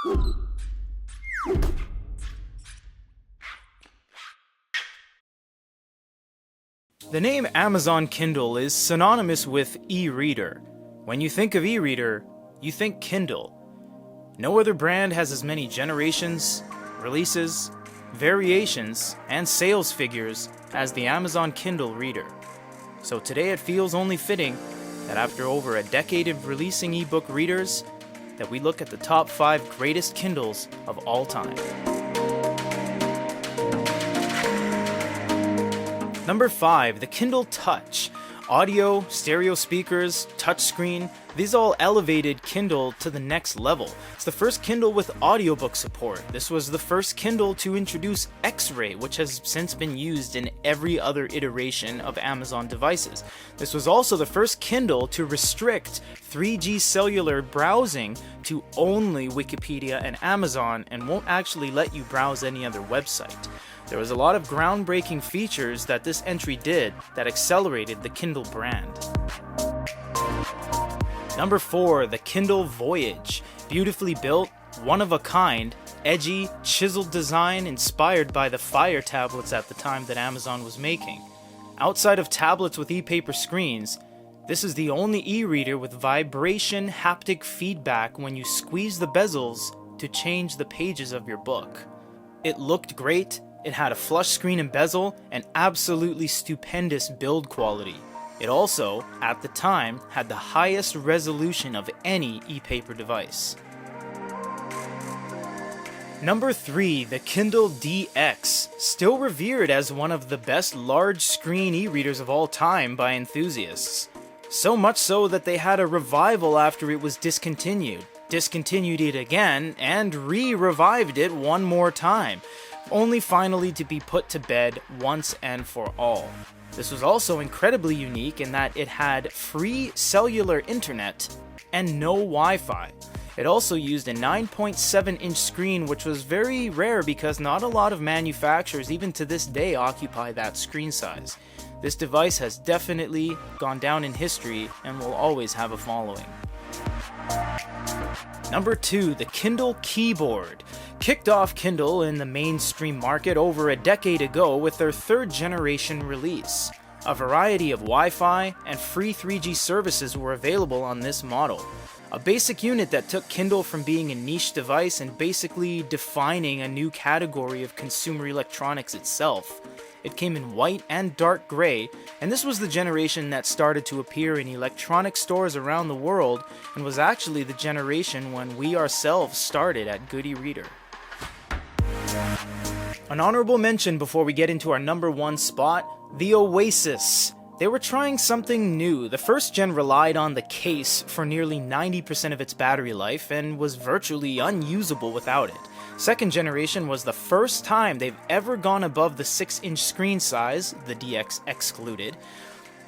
The name Amazon Kindle is synonymous with e-reader. When you think of e-reader, you think Kindle. No other brand has as many generations, releases, variations, and sales figures as the Amazon Kindle reader. So today it feels only fitting that after over a decade of releasing ebook readers, that we look at the top 5 greatest Kindles of all time. Number 5, the Kindle Touch. Audio, stereo speakers, touchscreen, these all elevated Kindle to the next level. It's the first Kindle with audiobook support. This was the first Kindle to introduce X-Ray, which has since been used in every other iteration of Amazon devices. This was also the first Kindle to restrict 3G cellular browsing to only Wikipedia and Amazon and won't actually let you browse any other website. There was a lot of groundbreaking features that this entry did that accelerated the Kindle brand. Number 4, the Kindle Voyage. Beautifully built, one-of-a-kind, edgy, chiseled design inspired by the Fire tablets at the time that Amazon was making. Outside of tablets with e-paper screens, this is the only e-reader with vibration haptic feedback when you squeeze the bezels to change the pages of your book. It looked great. It had a flush screen and bezel and absolutely stupendous build quality. It also, at the time, had the highest resolution of any e-paper device. Number 3, the Kindle DX, still revered as one of the best large-screen e-readers of all time by enthusiasts. So much so that they had a revival after it was discontinued it again, and re-revived it one more time, only finally to be put to bed once and for all. This was also incredibly unique in that it had free cellular internet and no Wi-Fi. It also used a 9.7-inch screen, which was very rare because not a lot of manufacturers even to this day occupy that screen size. This device has definitely gone down in history and will always have a following. Number 2, the Kindle Keyboard. Kicked off Kindle in the mainstream market over a decade ago with their 3rd generation release. A variety of Wi-Fi and free 3G services were available on this model. A basic unit that took Kindle from being a niche device and basically defining a new category of consumer electronics itself. It came in white and dark gray, and this was the generation that started to appear in electronic stores around the world and was actually the generation when we ourselves started at Good e-Reader. An honorable mention before we get into our number 1 spot, the Oasis. They were trying something new. The first gen relied on the case for nearly 90% of its battery life and was virtually unusable without it. Second generation was the first time they've ever gone above the 6-inch screen size, the DX excluded,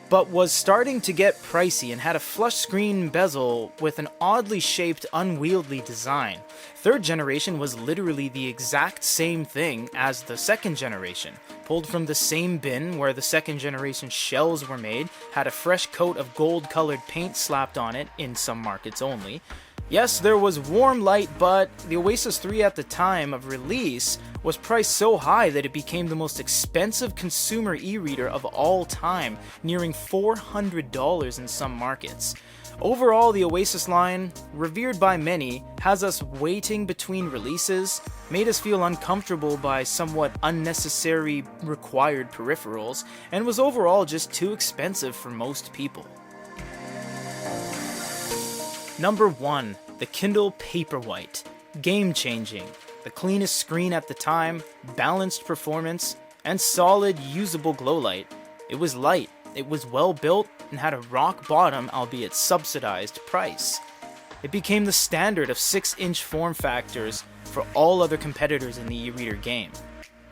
but was starting to get pricey and had a flush screen bezel with an oddly shaped, unwieldy design. Third generation was literally the exact same thing as the second generation, pulled from the same bin where the second generation shells were made, had a fresh coat of gold-colored paint slapped on it, in some markets only. Yes, there was warm light, but the Oasis 3 at the time of release was priced so high that it became the most expensive consumer e-reader of all time, nearing $400 in some markets. Overall, the Oasis line, revered by many, has us waiting between releases, made us feel uncomfortable by somewhat unnecessary required peripherals, and was overall just too expensive for most people. Number 1, the Kindle Paperwhite. Game-changing. The cleanest screen at the time, balanced performance, and solid, usable glow light. It was light, it was well built, and had a rock-bottom, albeit subsidized, price. It became the standard of 6-inch form factors for all other competitors in the e-reader game.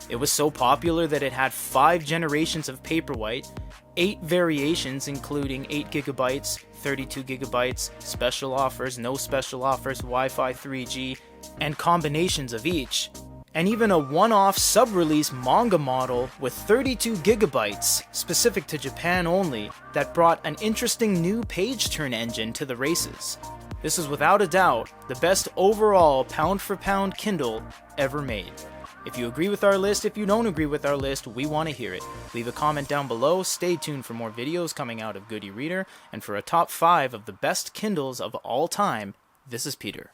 It was so popular that it had 5 generations of Paperwhite, 8 variations including 8GB, 32GB, special offers, no special offers, Wi-Fi 3G, and combinations of each, and even a one-off sub-release manga model with 32GB, specific to Japan only, that brought an interesting new page turn engine to the races. This is without a doubt the best overall pound-for-pound Kindle ever made. If you agree with our list, if you don't agree with our list, we want to hear it. Leave a comment down below, stay tuned for more videos coming out of Good eReader, and for a top 5 of the best Kindles of all time, this is Peter.